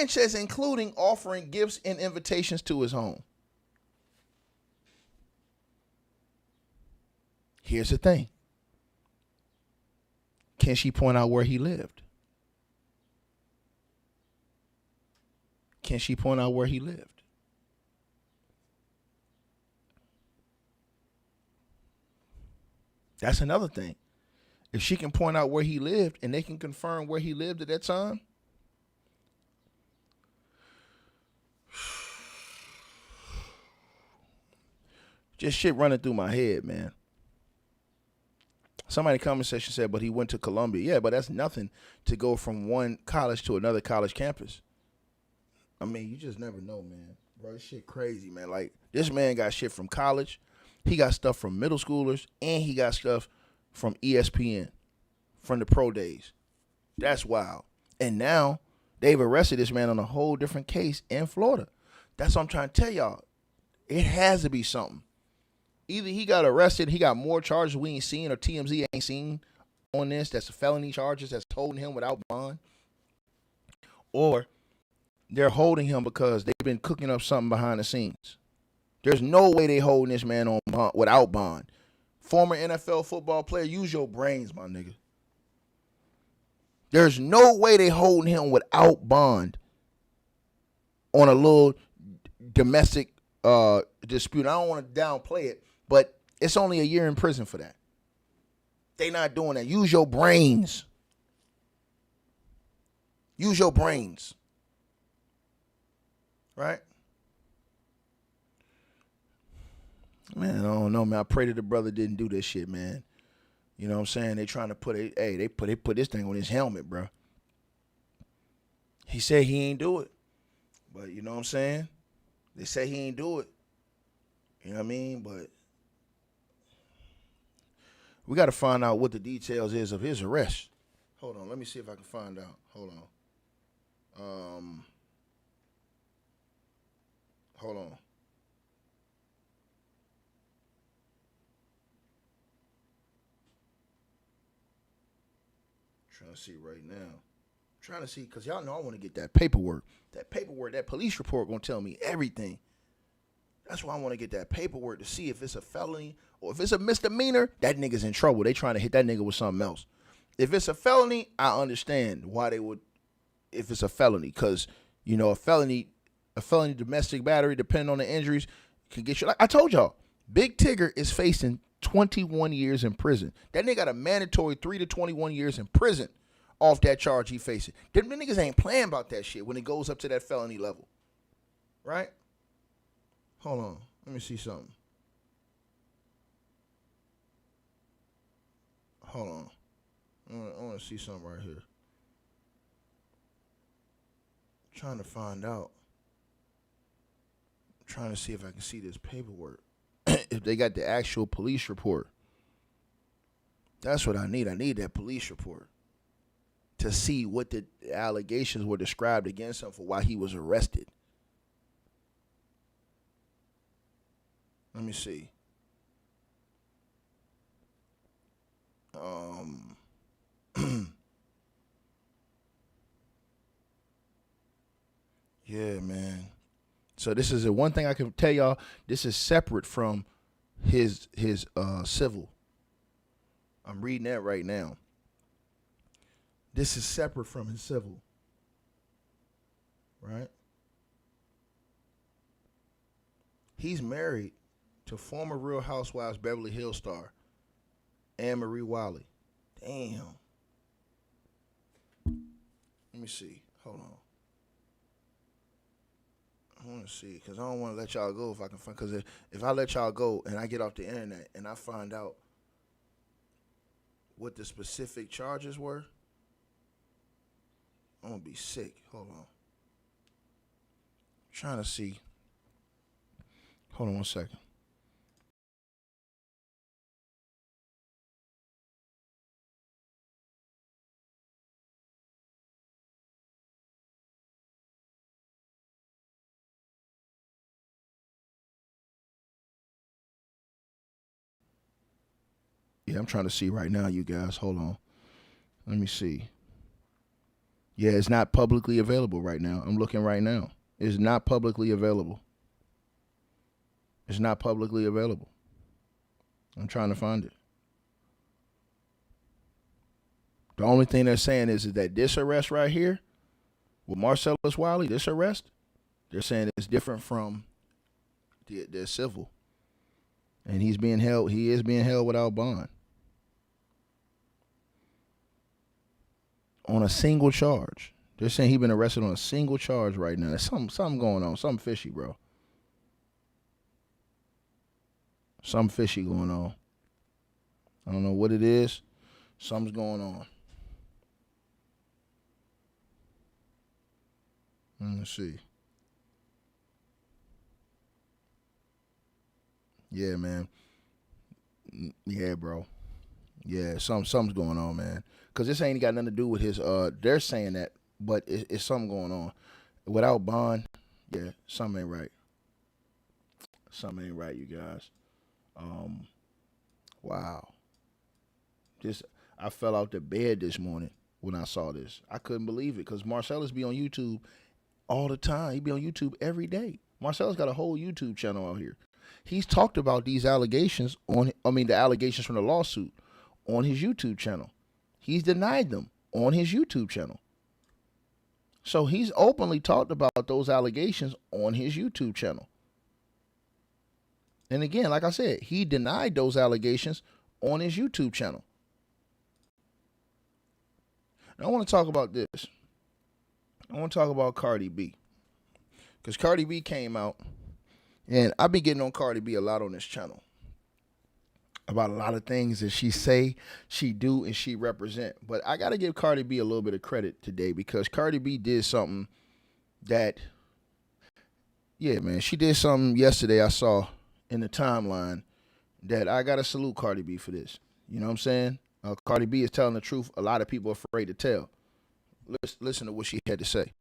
says including offering gifts and invitations to his home. Here's the thing. Can she point out where he lived? Can she point out where he lived? That's another thing. If she can point out where he lived and they can confirm where he lived at that time, just shit running through my head, man. Somebody in the comment section said, but he went to Columbia. Yeah, but that's nothing to go from one college to another college campus. I mean, you just never know, man. Bro, this shit crazy, man. Like, this man got shit from college. He got stuff from middle schoolers, and he got stuff from ESPN, from the pro days. That's wild. And now they've arrested this man on a whole different case in Florida. That's what I'm trying to tell y'all. It has to be something. Either he got arrested, he got more charges we ain't seen, or TMZ ain't seen on this. That's felony charges that's holding him without bond. Or they're holding him because they've been cooking up something behind the scenes. There's no way they holding this man on bond, without bond. Former NFL football player, use your brains, my nigga. There's no way they holding him without bond on a little domestic dispute. I don't want to downplay it, but it's only a year in prison for that. They not doing that. Use your brains. Use your brains. Right? Man, I don't know, man. I pray that the brother didn't do this shit, man. You know what I'm saying? They trying to put it, they put this thing on his helmet, bro. He said he ain't do it. But you know what I'm saying? They say he ain't do it. You know what I mean? But we got to find out what the details is of his arrest. Hold on. Let me see if I can find out. Hold on. Hold on. Trying to see right now. Trying to see, because y'all know I want to get that paperwork. That paperwork, that police report going to tell me everything. That's why I want to get that paperwork to see if it's a felony or if it's a misdemeanor, that nigga's in trouble. They trying to hit that nigga with something else. If it's a felony, I understand why they would, if it's a felony, because, you know, a felony domestic battery, depending on the injuries, can get you. Like I told y'all, Big Tigger is facing 21 years in prison. That nigga got a mandatory 3 to 21 years in prison off that charge he facing. Them niggas ain't playing about that shit when it goes up to that felony level. Right? Hold on. Let me see something. Hold on. I want to see something right here. I'm trying to find out. I'm trying to see if I can see this paperwork. If they got the actual police report. That's what I need. I need that police report to see what the allegations were described against him for why he was arrested. Let me see. Yeah, man. So this is the one thing I can tell y'all. This is separate from his civil. I'm reading that right now. This is separate from his civil. Right? He's married to former Real Housewives Beverly Hills star Anne Marie Wiley. Damn. Let me see. Hold on. I want to see, because I don't want to let y'all go if I can find, because if I let y'all go and I get off the internet and I find out what the specific charges were, I'm going to be sick. Hold on. I'm trying to see. Hold on one second. Yeah, I'm trying to see right now, you guys. Hold on. Let me see. Yeah, it's not publicly available right now. I'm looking right now. It's not publicly available. It's not publicly available. I'm trying to find it. The only thing they're saying is that this arrest right here, with Marcellus Wiley, this arrest, they're saying it's different from the civil. And he is being held without bond. On a single charge. They're saying he's been arrested on a single charge right now. There's something going on. Something fishy, bro. Something fishy going on. I don't know what it is. Something's going on. Let's see. Yeah, man. Yeah, bro. Yeah, something's going on, man. Cause this ain't got nothing to do with his. They're saying that, but it's something going on. Without bond, yeah, something ain't right. Something ain't right, you guys. Um, wow. This I fell out the bed this morning when I saw this. I couldn't believe it because Marcellus be on YouTube all the time. He be on YouTube every day. Marcellus got a whole YouTube channel out here. He's talked about these allegations on. I mean, the allegations from the lawsuit on his YouTube channel. He's denied them on his YouTube channel. So he's openly talked about those allegations on his YouTube channel. And again, like I said, he denied those allegations on his YouTube channel. Now, I want to talk about this. I want to talk about Cardi B. Because Cardi B came out, and I've been getting on Cardi B a lot on this channel about a lot of things that she say, she do, and she represent. But I got to give Cardi B a little bit of credit today because Cardi B did something that, yeah, man, she did something yesterday I saw in the timeline that I got to salute Cardi B for this. You know what I'm saying? Cardi B is telling the truth a lot of people are afraid to tell. Listen to what she had to say.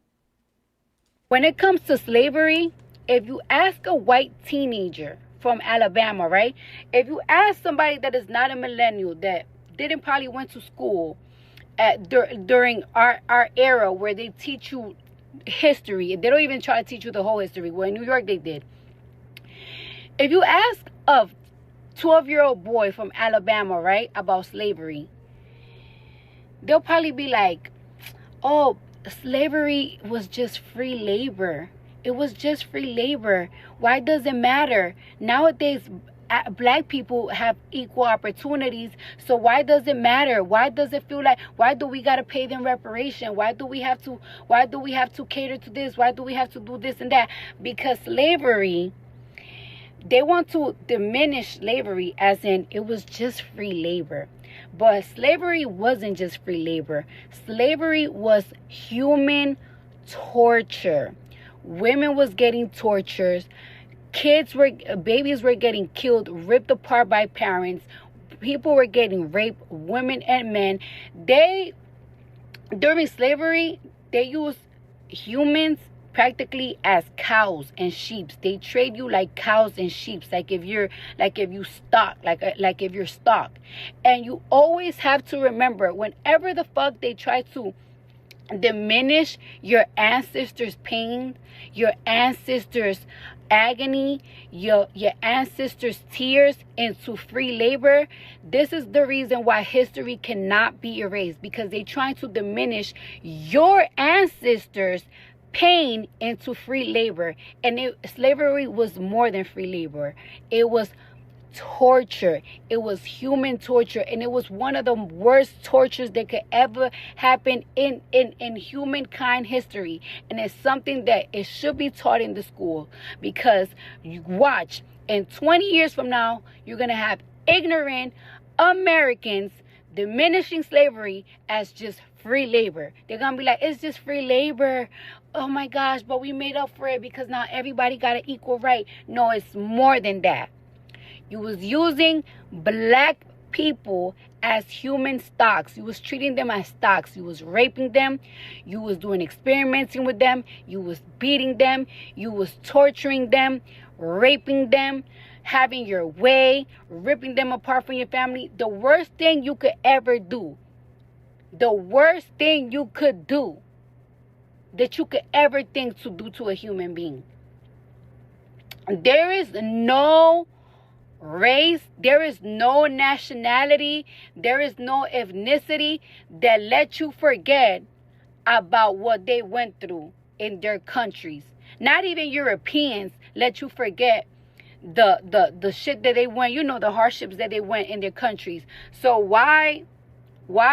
When it comes to slavery, if you ask a white teenager from Alabama, right? If you ask somebody that is not a millennial, that didn't probably went to school during our era where they teach you history, they don't even try to teach you the whole history. Well, in New York, they did. If you ask a 12-year-old boy from Alabama, right, about slavery, they'll probably be like, oh, slavery was just free labor. It was just free labor. Why does it matter? Nowadays, black people have equal opportunities. So why does it matter? Why does it feel like, why do we got to pay them reparation? Why do we have to cater to this? Why do we have to do this and that? Because slavery, they want to diminish slavery as in it was just free labor. But slavery wasn't just free labor. Slavery was human torture. Women was getting tortured. Babies were getting killed, ripped apart by parents. People were getting raped, women and men. During slavery, they used humans practically as cows and sheep. They trade you like cows and sheep, like if you're stock. And you always have to remember, whenever the fuck they try to diminish your ancestors' pain, your ancestors' agony, your ancestors' tears into free labor, this is the reason why history cannot be erased, because they're trying to diminish your ancestors' pain into free labor. And slavery was more than free labor. It was torture. It was human torture, and it was one of the worst tortures that could ever happen in humankind history. And it's something that it should be taught in the school, because you watch, in 20 years from now, you're gonna have ignorant Americans diminishing slavery as just free labor. They're gonna be like, it's just free labor. Oh my gosh, but we made up for it because now everybody got an equal right. No, it's more than that. You was using black people as human stocks. You was treating them as stocks. You was raping them. You was doing experimenting with them. You was beating them. You was torturing them, raping them, having your way, ripping them apart from your family. The worst thing you could ever do, the worst thing you could do, that you could ever think to do to a human being. There is no race, there is no nationality, there is no ethnicity that let you forget about what they went through in their countries. Not even Europeans let you forget the shit that they went, the hardships that they went in their countries. So why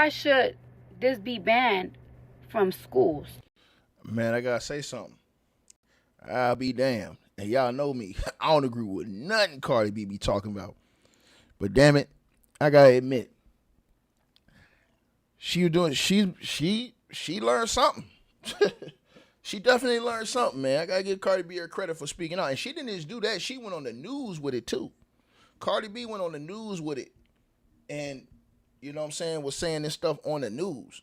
should this be banned from schools? Man, I gotta say something. I'll be damned. And y'all know me. I don't agree with nothing Cardi B be talking about. But damn it, I gotta admit, she learned something. She definitely learned something, man. I gotta give Cardi B her credit for speaking out. And she didn't just do that, she went on the news with it too. Cardi B went on the news with it. And, you know what I'm saying, was saying this stuff on the news.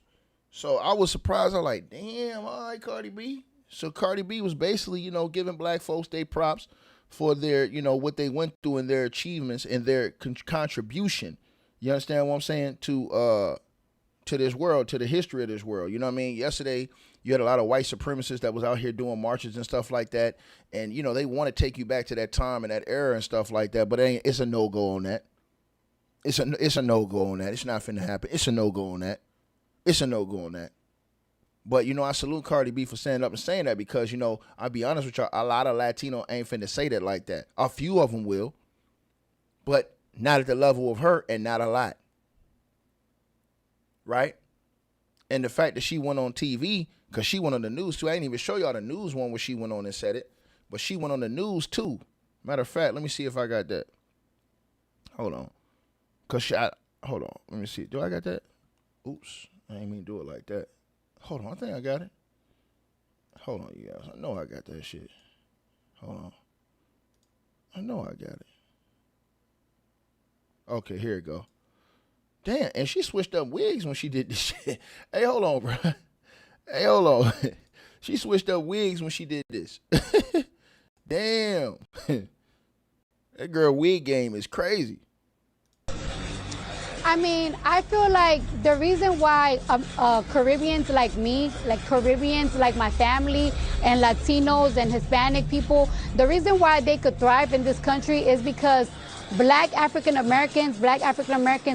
So I was surprised. I was like, damn, all right, Cardi B. So Cardi B was basically, you know, giving black folks their props for their, you know, what they went through and their achievements and their contribution. You understand what I'm saying? To this world, to the history of this world. You know what I mean? Yesterday, you had a lot of white supremacists that was out here doing marches and stuff like that. And, you know, they want to take you back to that time and that era and stuff like that. But it's a no-go on that. It's a no-go on that. It's not finna happen. It's a no-go on that. It's a no-go on that. But, you know, I salute Cardi B for standing up and saying that because, you know, I'll be honest with y'all, a lot of Latino ain't finna say that like that. A few of them will. But not at the level of her and not a lot. Right? And the fact that she went on TV, because she went on the news too. I didn't even show y'all the news one where she went on and said it. But she went on the news too. Matter of fact, let me see if I got that. Hold on. Hold on. Let me see. Do I got that? Oops. I didn't mean to do it like that. Hold on. I think I got it. Hold on, you guys. I know I got that shit. Hold on. I know I got it. Okay, here it go. Damn, and she switched up wigs when she did this shit. Hey, hold on, bro. Hey, hold on. She switched up wigs when she did this. Damn. That girl wig game is crazy. I mean, I feel like the reason why Caribbeans like me, like Caribbeans like my family, and Latinos and Hispanic people, the reason why they could thrive in this country is because Black African Americans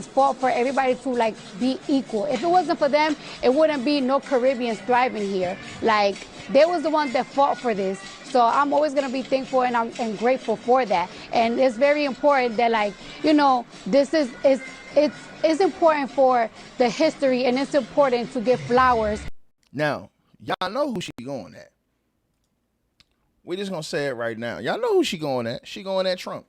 fought for everybody to like be equal. If it wasn't for them, it wouldn't be no Caribbeans thriving here. Like, they was the ones that fought for this. So I'm always gonna be thankful and grateful for that. And it's very important that, like, you know, this is it's important for the history, and it's important to give flowers. Now, y'all know who she going at. We're just gonna say it right now. Y'all know who she going at. She going at Trump.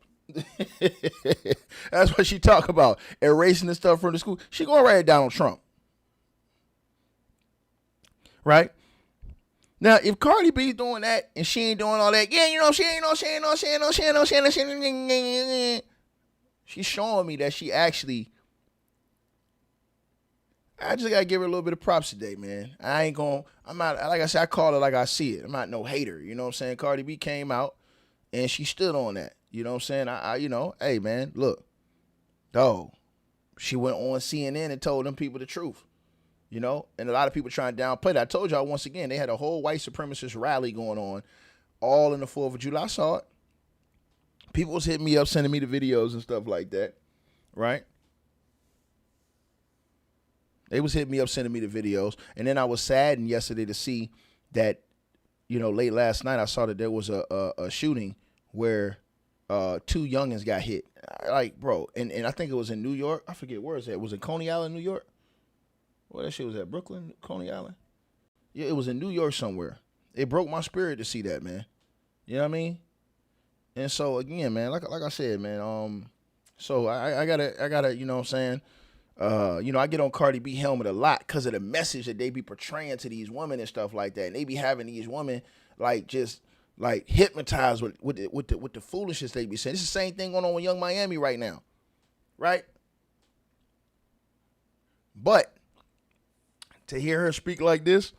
That's what she talk about. Erasing the stuff from the school. She going right at Donald Trump. Right? Now, if Cardi B doing that and she ain't doing all that, yeah, you know, she's showing me that she actually, I just gotta give her a little bit of props today, man. I'm not, like I said, I call it like I see it. I'm not no hater, you know what I'm saying? Cardi B came out and she stood on that. You know what I'm saying? I you know, hey man, look, dog, she went on CNN and told them people the truth. You know, and a lot of people trying to downplay that. I told y'all once again, they had a whole white supremacist rally going on, all in the 4th of July. I saw it. People was hitting me up, sending me the videos and stuff like that, right? They was hitting me up, sending me the videos. And then I was saddened yesterday to see that, you know, late last night, I saw that there was a shooting where 2 youngins got hit. Like, bro, and I think it was in New York. I forget where is that. Was it Coney Island, New York? Where that shit was at? Brooklyn, Coney Island? Yeah, it was in New York somewhere. It broke my spirit to see that, man. You know what I mean? And so again, man, like I said, man, so I gotta, you know what I'm saying? You know, I get on Cardi B helmet a lot because of the message that they be portraying to these women and stuff like that. And they be having these women like just like hypnotized with the foolishness they be saying. It's the same thing going on with Young Miami right now. Right? But to hear her speak like this,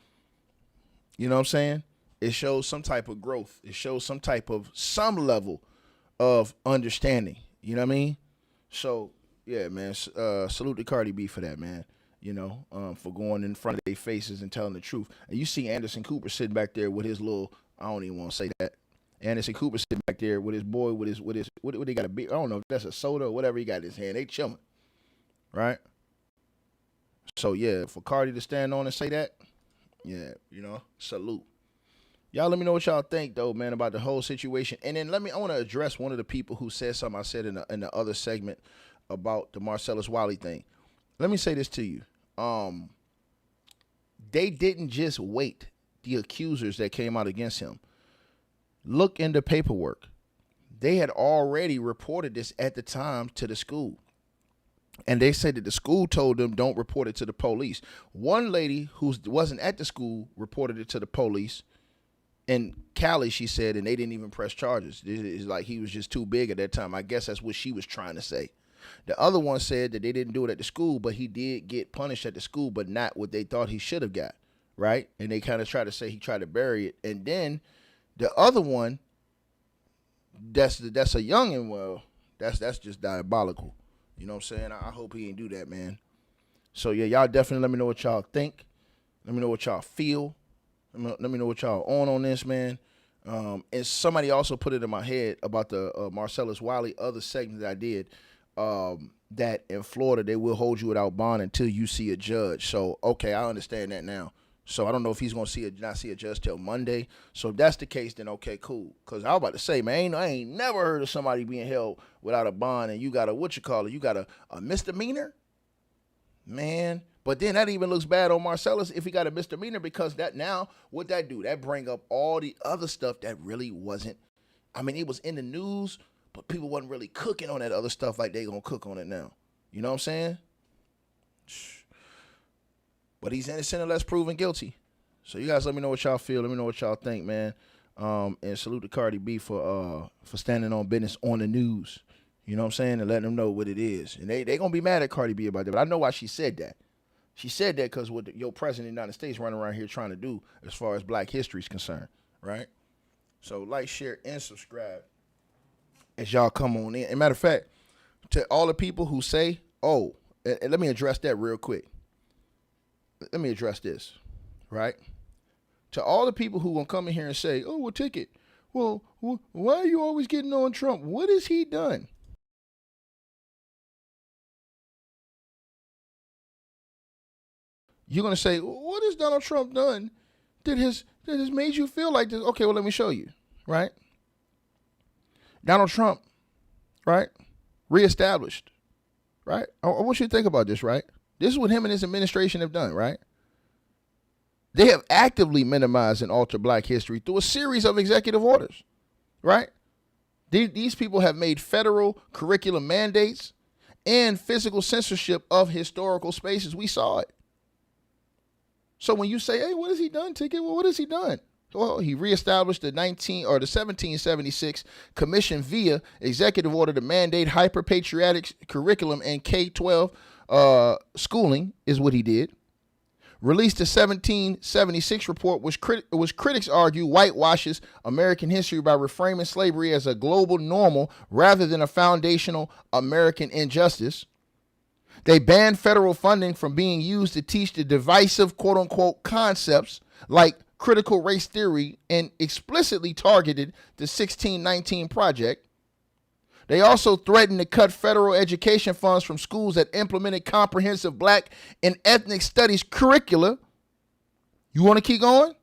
you know what I'm saying? It shows some type of growth. It shows some level of understanding. You know what I mean? So, yeah, man, salute to Cardi B for that, man. You know, for going in front of their faces and telling the truth. And you see Anderson Cooper sitting back there with his little, I don't even want to say that. Anderson Cooper sitting back there with his boy, with his what they got a beer? I don't know if that's a soda or whatever he got in his hand. They chilling. Right? So, yeah, for Cardi to stand on and say that, yeah, you know, salute. Y'all let me know what y'all think, though, man, about the whole situation. And then I want to address one of the people who said something I said in the other segment about the Marcellus Wiley thing. Let me say this to you. They didn't just wait, the accusers that came out against him. Look in the paperwork. They had already reported this at the time to the school. And they said that the school told them don't report it to the police. One lady who wasn't at the school reported it to the police. In Cali, she said, and they didn't even press charges. It's like he was just too big at that time. I guess that's what she was trying to say. The other one said that they didn't do it at the school, but he did get punished at the school, but not what they thought he should have got, right? And they kind of tried to say he tried to bury it. And then the other one, that's a youngin'. Well, that's just diabolical. You know what I'm saying? I hope he ain't do that, man. So yeah, y'all definitely let me know what y'all think. Let me know what y'all feel. Let me know what y'all on this, man. And somebody also put it in my head about the Marcellus Wiley other segment that I did, that in Florida they will hold you without bond until you see a judge. So okay, I understand that now. So I don't know if he's gonna not see a judge till Monday. So if that's the case, then okay, cool. Cause I was about to say, man, I ain't never heard of somebody being held without a bond and you got you got a misdemeanor, man. But then that even looks bad on Marcellus if he got a misdemeanor, because that now what that do? That bring up all the other stuff that really wasn't. I mean, it was in the news, but people wasn't really cooking on that other stuff like they gonna cook on it now. You know what I'm saying? But he's innocent unless proven guilty. So you guys let me know what y'all feel. Let me know what y'all think, man. And salute to Cardi B for standing on business on the news. You know what I'm saying? And letting them know what it is. And they gonna be mad at Cardi B about that. But I know why she said that. She said that because what your president of the United States running around here trying to do as far as black history is concerned, right? So like, share, and subscribe as y'all come on in. And matter of fact, to all the people who say, oh, and let me address that real quick. Let me address this, right? To all the people who gonna come in here and say, oh, well, Ticket, well, why are you always getting on Trump? What has he done? You're going to say, what has Donald Trump done that has made you feel like this? Okay, well, let me show you, right? Donald Trump, right, reestablished, right? I want you to think about this, right? This is what him and his administration have done, right? They have actively minimized and altered black history through a series of executive orders, right? These people have made federal curriculum mandates and physical censorship of historical spaces. We saw it. So when you say, hey, what has he done, Ticket? Well, what has he done? Well, he reestablished the 1776 commission via executive order to mandate hyper-patriotic curriculum and K-12 schooling is what he did. Released the 1776 report, which critics argue whitewashes American history by reframing slavery as a global normal rather than a foundational American injustice. They banned federal funding from being used to teach the divisive, quote-unquote, concepts like critical race theory and explicitly targeted the 1619 Project. They also threatened to cut federal education funds from schools that implemented comprehensive black and ethnic studies curricula. You want to keep going?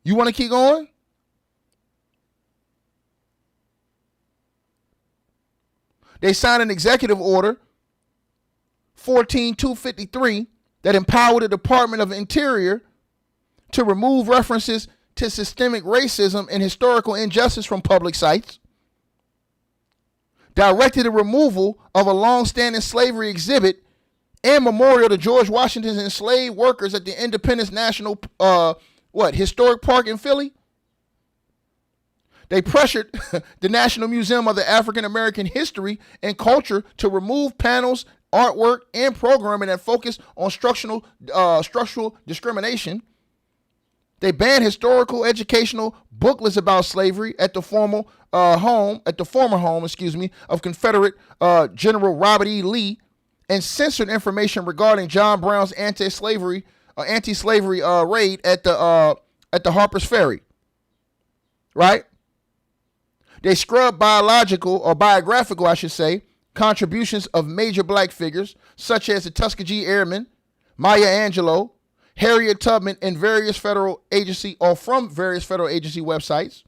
You want to keep going? They signed an executive order, 14253, that empowered the Department of Interior to remove references to systemic racism and historical injustice from public sites. Directed the removal of a long-standing slavery exhibit and memorial to George Washington's enslaved workers at the Independence National Historic Park in Philly. They pressured the National Museum of the African American History and Culture to remove panels, artwork, and programming that focus on structural discrimination. They banned historical educational booklets about slavery at the former home of Confederate General Robert E. Lee, and censored information regarding John Brown's anti-slavery raid at the Harper's Ferry. Right? They scrubbed biographical, contributions of major black figures, such as the Tuskegee Airmen, Maya Angelou, Harriet Tubman, and from various federal agency websites.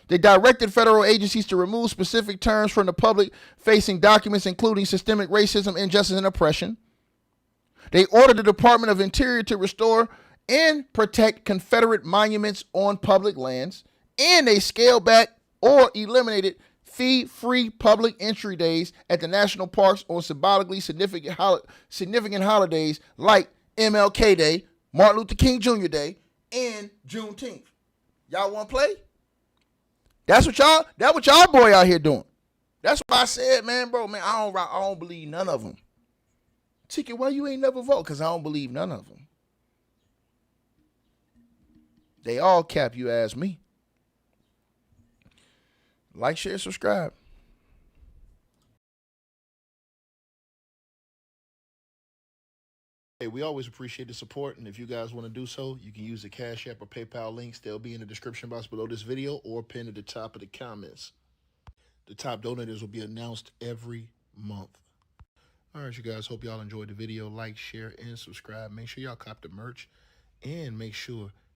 They directed federal agencies to remove specific terms from the public-facing documents, including systemic racism, injustice, and oppression. They ordered the Department of Interior to restore and protect Confederate monuments on public lands, and they scaled back or eliminated fee-free public entry days at the national parks on symbolically significant holidays like MLK Day, Martin Luther King Jr. Day, and Juneteenth. Y'all want to play? That's what y'all boy out here doing. That's what I said, man, bro. Man, I don't believe none of them. Ticket, why you ain't never vote? Because I don't believe none of them. They all cap, you ask me. Like, share, subscribe. Hey, we always appreciate the support, and if you guys want to do so, you can use the Cash App or PayPal links. They'll be in the description box below this video or pinned at the top of the comments. The top donators will be announced every month. All right, you guys, hope y'all enjoyed the video. Like, share, and subscribe. Make sure y'all cop the merch, and make sure